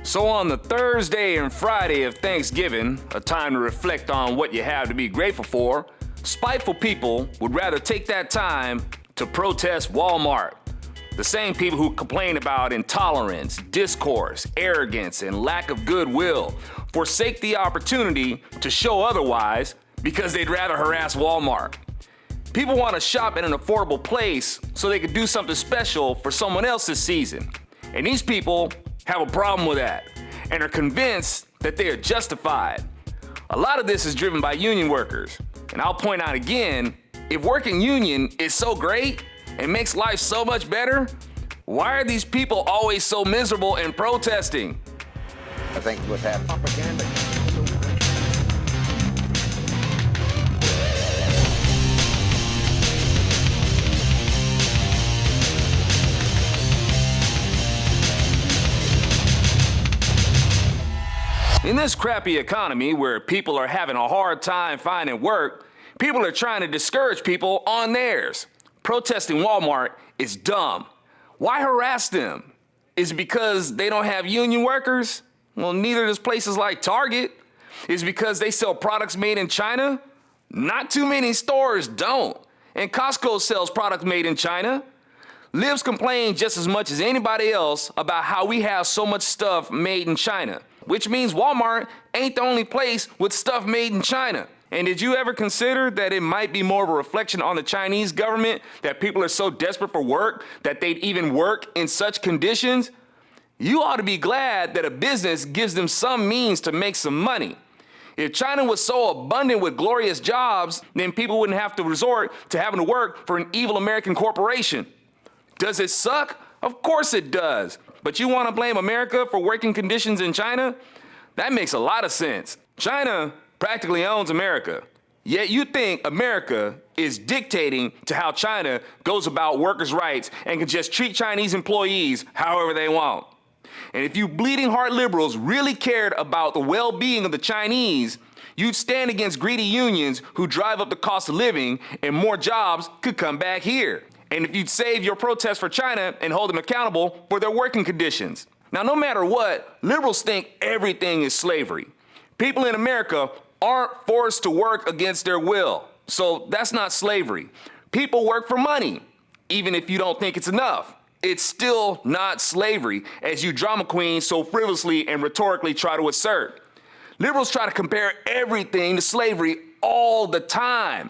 So on the Thursday and Friday of Thanksgiving, a time to reflect on what you have to be grateful for, spiteful people would rather take that time to protest Walmart. The same people who complain about intolerance, discourse, arrogance, and lack of goodwill forsake the opportunity to show otherwise because they'd rather harass Walmart. People want to shop in an affordable place so they can do something special for someone else's season. And these people have a problem with that and are convinced that they are justified. A lot of this is driven by union workers. And I'll point out again, if working union is so great and makes life so much better, why are these people always so miserable and protesting? I think what happened. Propaganda. In this crappy economy where people are having a hard time finding work, people are trying to discourage people on theirs. Protesting Walmart is dumb. Why harass them? Is it because they don't have union workers? Well, neither does places like Target. Is it because they sell products made in China? Not too many stores don't. And Costco sells products made in China. Libs complain just as much as anybody else about how we have so much stuff made in China, which means Walmart ain't the only place with stuff made in China. And did you ever consider that it might be more of a reflection on the Chinese government that people are so desperate for work that they'd even work in such conditions? You ought to be glad that a business gives them some means to make some money. If China was so abundant with glorious jobs, then people wouldn't have to resort to having to work for an evil American corporation. Does it suck? Of course it does. But you want to blame America for working conditions in China? That makes a lot of sense. China practically owns America. Yet you think America is dictating to how China goes about workers' rights and can just treat Chinese employees however they want. And if you bleeding heart liberals really cared about the well-being of the Chinese, you'd stand against greedy unions who drive up the cost of living and more jobs could come back here. And if you'd save your protest for China and hold them accountable for their working conditions. Now, no matter what, liberals think everything is slavery. People in America aren't forced to work against their will, so that's not slavery. People work for money, even if you don't think it's enough. It's still not slavery, as you drama queens so frivolously and rhetorically try to assert. Liberals try to compare everything to slavery all the time.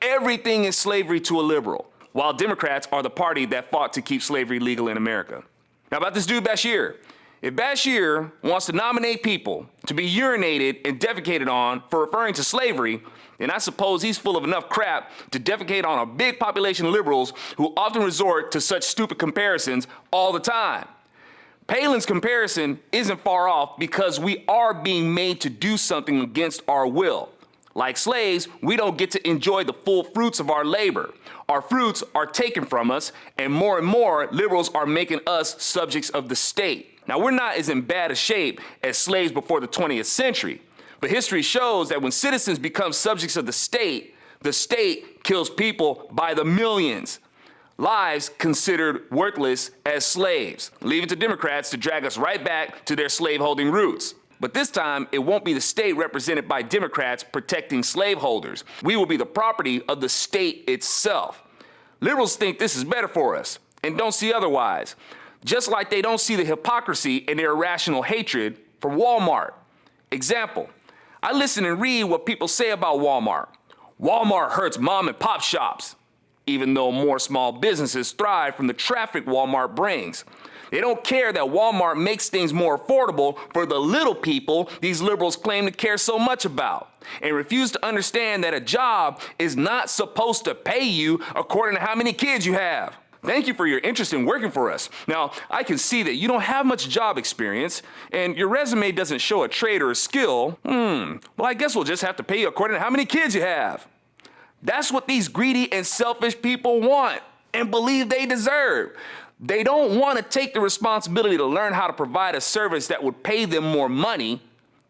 Everything is slavery to a liberal, while Democrats are the party that fought to keep slavery legal in America. Now about this dude Bashir. If Bashir wants to nominate people to be urinated and defecated on for referring to slavery, then I suppose he's full of enough crap to defecate on a big population of liberals who often resort to such stupid comparisons all the time. Palin's comparison isn't far off because we are being made to do something against our will. Like slaves, we don't get to enjoy the full fruits of our labor. Our fruits are taken from us, and more liberals are making us subjects of the state. Now, we're not as in bad a shape as slaves before the 20th century, but history shows that when citizens become subjects of the state kills people by the millions. Lives considered worthless as slaves. Leave it to Democrats to drag us right back to their slaveholding roots. But this time, it won't be the state represented by Democrats protecting slaveholders. We will be the property of the state itself. Liberals think this is better for us and don't see otherwise. Just like they don't see the hypocrisy in their irrational hatred for Walmart. Example, I listen and read what people say about Walmart. Walmart hurts mom and pop shops, even though more small businesses thrive from the traffic Walmart brings. They don't care that Walmart makes things more affordable for the little people these liberals claim to care so much about, and refuse to understand that a job is not supposed to pay you according to how many kids you have. Thank you for your interest in working for us. Now, I can see that you don't have much job experience, and your resume doesn't show a trade or a skill. Well, I guess we'll just have to pay you according to how many kids you have. That's what these greedy and selfish people want and believe they deserve. They don't want to take the responsibility to learn how to provide a service that would pay them more money.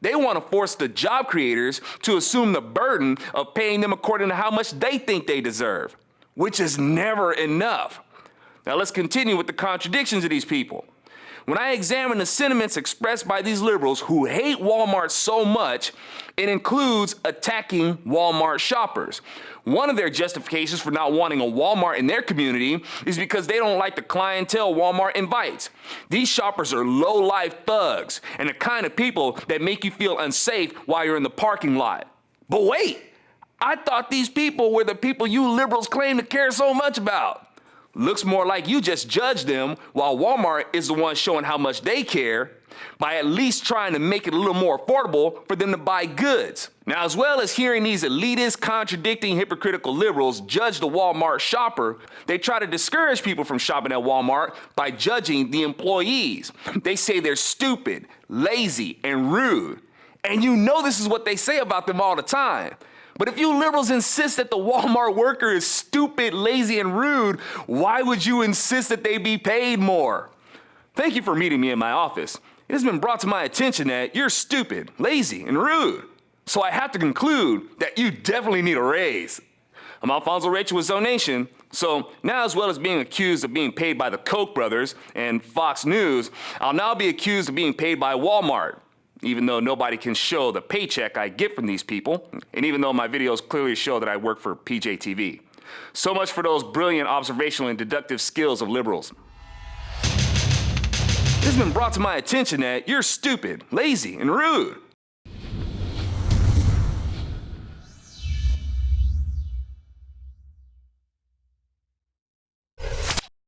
They want to force the job creators to assume the burden of paying them according to how much they think they deserve, which is never enough. Now let's continue with the contradictions of these people. When I examine the sentiments expressed by these liberals who hate Walmart so much, it includes attacking Walmart shoppers. One of their justifications for not wanting a Walmart in their community is because they don't like the clientele Walmart invites. These shoppers are low-life thugs and the kind of people that make you feel unsafe while you're in the parking lot. But wait, I thought these people were the people you liberals claim to care so much about. Looks more like you just judge them while Walmart is the one showing how much they care by at least trying to make it a little more affordable for them to buy goods. Now, as well as hearing these elitist, contradicting, hypocritical liberals judge the Walmart shopper, they try to discourage people from shopping at Walmart by judging the employees. They say they're stupid, lazy, and rude. And you know this is what they say about them all the time. But if you liberals insist that the Walmart worker is stupid, lazy, and rude, why would you insist that they be paid more? Thank you for meeting me in my office. It has been brought to my attention that you're stupid, lazy, and rude. So I have to conclude that you definitely need a raise. I'm Alfonso Rachel with ZoNation. So now, as well as being accused of being paid by the Koch brothers and Fox News, I'll now be accused of being paid by Walmart, even though nobody can show the paycheck I get from these people, and even though my videos clearly show that I work for PJTV. So much for those brilliant observational and deductive skills of liberals. It has been brought to my attention that you're stupid, lazy, and rude.